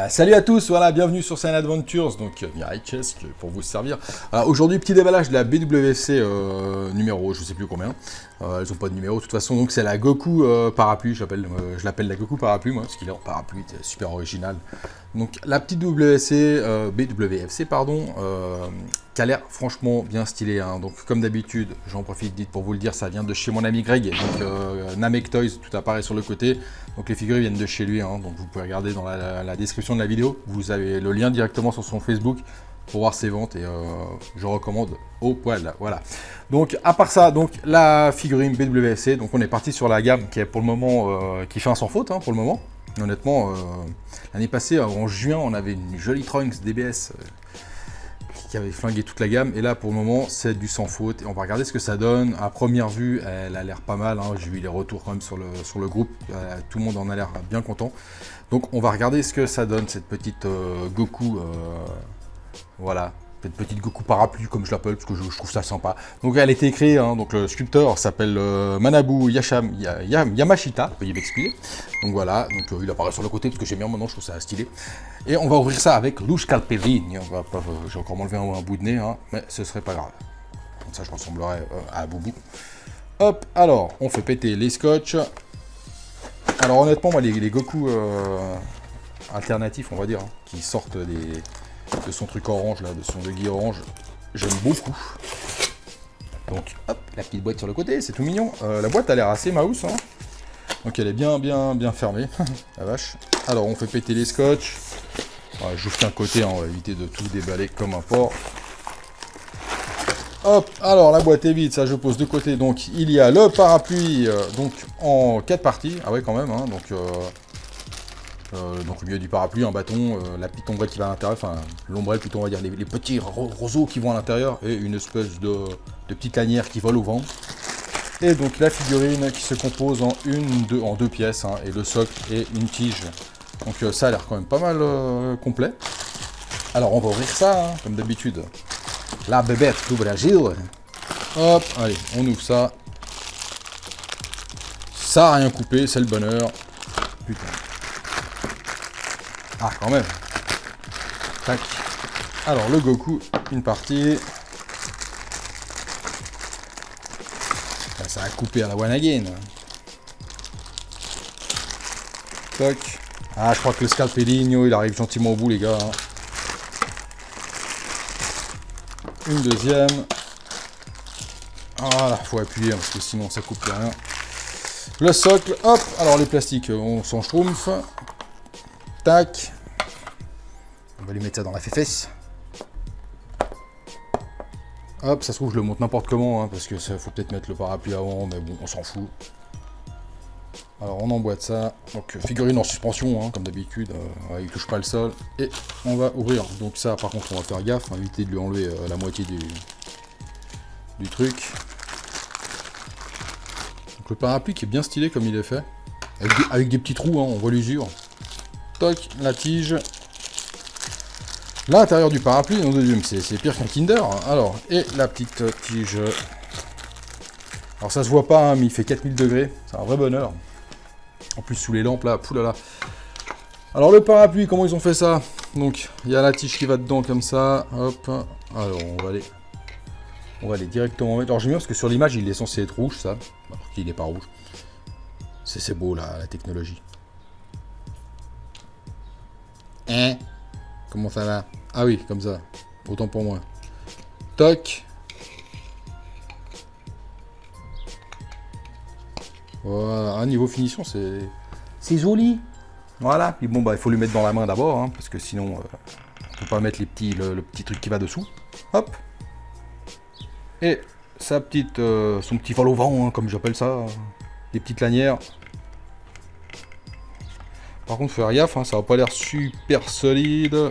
Salut à tous, voilà, bienvenue sur Saiyan Adventures, donc Mirai Chess pour vous servir. Aujourd'hui, petit déballage de la BWFC numéro, je sais plus combien. Elles ont pas de numéro de toute façon, donc c'est la Goku parapluie, je l'appelle la Goku parapluie moi, parce qu'il est en parapluie, c'est super original. Donc la petite BWFC pardon, qui a l'air franchement bien stylée. Hein. Donc comme d'habitude, j'en profite vite pour vous le dire, ça vient de chez mon ami Greg, donc Namek Toys, tout apparaît sur le côté. Donc les figurines viennent de chez lui, hein. Donc vous pouvez regarder dans la description de la vidéo, vous avez le lien directement sur son Facebook pour voir ses ventes et je recommande au poil, voilà. Donc à part ça, donc la figurine BWFC, donc on est parti sur la gamme qui est pour le moment, qui fait un sans faute hein, pour le moment. Honnêtement, l'année passée, en juin, on avait une jolie Trunks DBS qui avait flingué toute la gamme. Et là, pour le moment, c'est du sans faute. Et on va regarder ce que ça donne. À première vue, elle a l'air pas mal. Hein. J'ai vu les retours quand même sur le groupe. Tout le monde en a l'air bien content. Donc, on va regarder ce que ça donne, cette petite Goku. Voilà. Cette petite Goku parapluie, comme je l'appelle, parce que je trouve ça sympa. Donc, elle a été créée. Hein, donc, le sculpteur s'appelle Manabu Yamashita. Veuillez m'expliquer. Donc, voilà. Donc, il apparaît sur le côté, parce que j'aime bien maintenant, je trouve ça stylé. Et on va ouvrir ça avec Louche Calpelli. J'ai encore m'enlevé un bout de nez, hein, mais ce serait pas grave. Comme ça, je ressemblerais à Boubou. Hop, alors, on fait péter les scotch. Alors, honnêtement, moi, les Goku alternatifs, on va dire, hein, qui sortent de son truc orange, là, de son legui orange, j'aime beaucoup. Donc, hop, la petite boîte sur le côté, c'est tout mignon. La boîte a l'air assez mouse, hein. Donc, elle est bien fermée. La vache. Alors, on fait péter les scotch. Ouais, j'ouvre qu'un côté, hein, on va éviter de tout déballer comme un porc. Hop, alors la boîte est vide, ça je pose de côté. Donc il y a le parapluie donc en 4 parties. Ah ouais quand même, hein, donc au milieu du parapluie, un bâton, la petite ombrelle qui va à l'intérieur, enfin l'ombrelle plutôt on va dire, les petits roseaux qui vont à l'intérieur, et une espèce de petite lanière qui vole au vent. Et donc la figurine qui se compose en deux pièces, hein, et le socle et une tige. Donc ça a l'air quand même pas mal complet. Alors on va ouvrir ça, hein, comme d'habitude. La bébête du Brésil. Hop, allez, on ouvre ça. Ça a rien coupé, c'est le bonheur. Putain. Ah, quand même. Tac. Alors le Goku, une partie. Là, ça a coupé à la one again. Tac. Ah, je crois que le Scalpelino, il arrive gentiment au bout, les gars. Hein. Une deuxième. Voilà, faut appuyer, parce que sinon ça coupe rien. Le socle, hop. Alors les plastiques, on s'en schtroumpf. Tac. On va lui mettre ça dans la fesse. Hop, ça se trouve, je le monte n'importe comment, hein, parce que ça faut peut-être mettre le parapluie avant, mais bon, on s'en fout. Alors on emboîte ça, donc figurine en suspension, hein, comme d'habitude, il touche pas le sol, et on va ouvrir. Donc ça par contre on va faire gaffe, hein, éviter de lui enlever la moitié du truc. Donc le parapluie qui est bien stylé comme il est fait, avec des petits trous, hein, on voit l'usure. Toc, la tige. L'intérieur du parapluie, non de Dieu, c'est pire qu'un Kinder. Hein. Alors, et la petite tige. Alors ça se voit pas, hein, mais il fait 4000 degrés, c'est un vrai bonheur. En plus sous les lampes là, poulala. Alors le parapluie, comment ils ont fait ça? Donc il y a la tige qui va dedans comme ça, hop. Alors on va aller directement mettre. Alors j'aime bien parce que sur l'image il est censé être rouge ça, alors qu'il n'est pas rouge. C'est beau là, la technologie. Hein? Comment ça va? Ah oui, comme ça. Autant pour moi. Toc. Voilà, un niveau finition, c'est joli. Voilà, puis bon, bah, il faut lui mettre dans la main d'abord, hein, parce que sinon, on peut pas mettre le petit truc qui va dessous. Hop. Et son petit vol au vent, hein, comme j'appelle ça. Des petites lanières. Par contre, faut faire gaffe, hein, ça va pas l'air super solide.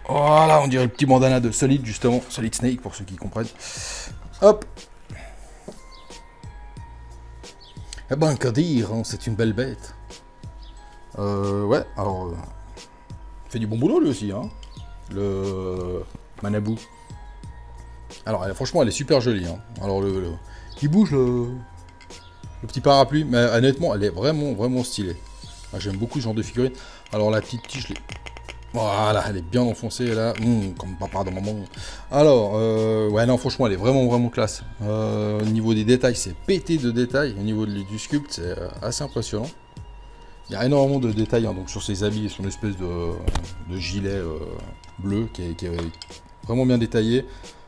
Voilà, on dirait le petit bandana de Solid, justement. Solid Snake, pour ceux qui comprennent. Hop. Eh ben, qu'à dire, hein, c'est une belle bête. Ouais, alors... il fait du bon boulot, lui aussi, hein. Le... Manabu. Alors, franchement, elle est super jolie, hein. Alors, il bouge, le petit parapluie, mais honnêtement, elle est vraiment, vraiment stylée. Ah, j'aime beaucoup ce genre de figurine. Alors la petite tige, voilà, elle est bien enfoncée là, comme papa de maman. Alors, ouais, non, franchement, elle est vraiment classe. Au niveau des détails, c'est pété de détails. Au niveau du sculpte, c'est assez impressionnant. Il y a énormément de détails hein, donc sur ses habits et son espèce de gilet bleu qui est vraiment bien détaillé.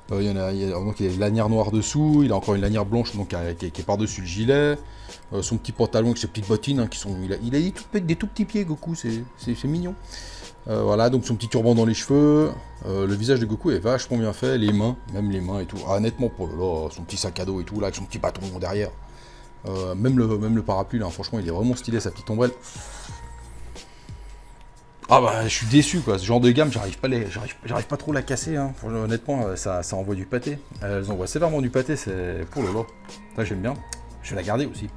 Donc il y a une lanière noire dessous, il a encore une lanière blanche donc, qui est par-dessus le gilet. Son petit pantalon avec ses petites bottines, hein, il a des tout petits pieds, Goku, c'est mignon. Voilà, donc son petit turban dans les cheveux. Le visage de Goku est vachement bien fait, les mains, même les mains et tout. Ah, honnêtement, son petit sac à dos et tout, là, avec son petit bâton derrière. Même le parapluie, là, franchement, il est vraiment stylé, sa petite ombrelle. Ah bah, je suis déçu, quoi. Ce genre de gamme, j'arrive pas trop à la casser, hein. Honnêtement, ça envoie du pâté. Elles envoient sévèrement du pâté, c'est... Pour le lot. Ça, j'aime bien. Je vais la garder aussi.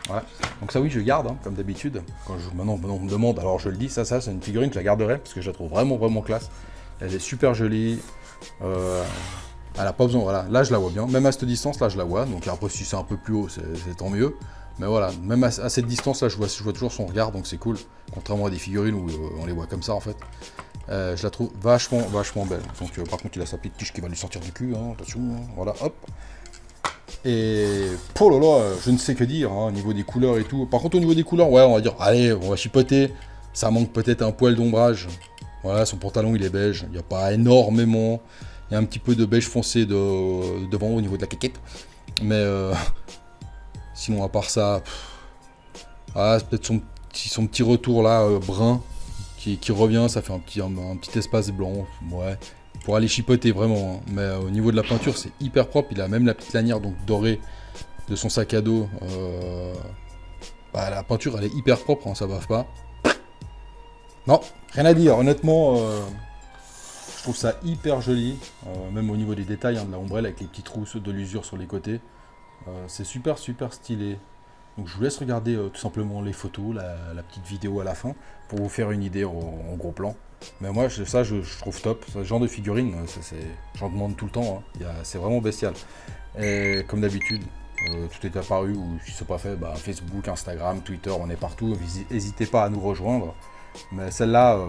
Voilà. Donc ça, oui, je garde, hein, comme d'habitude. Maintenant, on me demande, alors je le dis, ça, c'est une figurine que je la garderai, parce que je la trouve vraiment classe. Elle est super jolie. Elle a pas besoin, voilà. Là, je la vois bien. Même à cette distance, là, je la vois. Donc après, si c'est un peu plus haut, c'est tant mieux. Mais voilà, même à cette distance là, je vois toujours son regard, donc c'est cool. Contrairement à des figurines où on les voit comme ça en fait. Je la trouve vachement belle. Donc par contre, il a sa petite tige qui va lui sortir du cul, hein, attention, hein, voilà, hop. Et oh là là, je ne sais que dire hein, au niveau des couleurs et tout. Par contre, au niveau des couleurs, ouais, on va dire, allez, on va chipoter. Ça manque peut-être un poil d'ombrage. Voilà, son pantalon il est beige, il n'y a pas énormément. Il y a un petit peu de beige foncé devant au niveau de la caquette. Mais sinon, à part ça, c'est peut-être son petit retour là, brun, qui revient, ça fait un petit espace blanc, ouais, pour aller chipoter vraiment. Hein. Mais au niveau de la peinture, c'est hyper propre, il a même la petite lanière donc dorée de son sac à dos. La peinture, elle est hyper propre, hein, ça bave pas. Non, rien à dire, honnêtement, je trouve ça hyper joli, même au niveau des détails, hein, de la ombrelle avec les petits trous de l'usure sur les côtés. C'est super stylé. Donc je vous laisse regarder tout simplement les photos, la petite vidéo à la fin, pour vous faire une idée en gros plan. Mais moi, je trouve top. Ce genre de figurine, j'en demande tout le temps. Hein. C'est vraiment bestial. Et comme d'habitude, tout est apparu, ou si c'est pas fait, Facebook, Instagram, Twitter, on est partout. N'hésitez pas à nous rejoindre. Mais celle-là,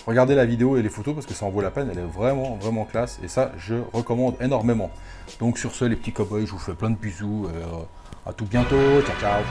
regardez la vidéo et les photos parce que ça en vaut la peine. Elle est vraiment classe. Et ça, je recommande énormément. Donc sur ce, les petits cowboys, je vous fais plein de bisous. À tout bientôt. Ciao.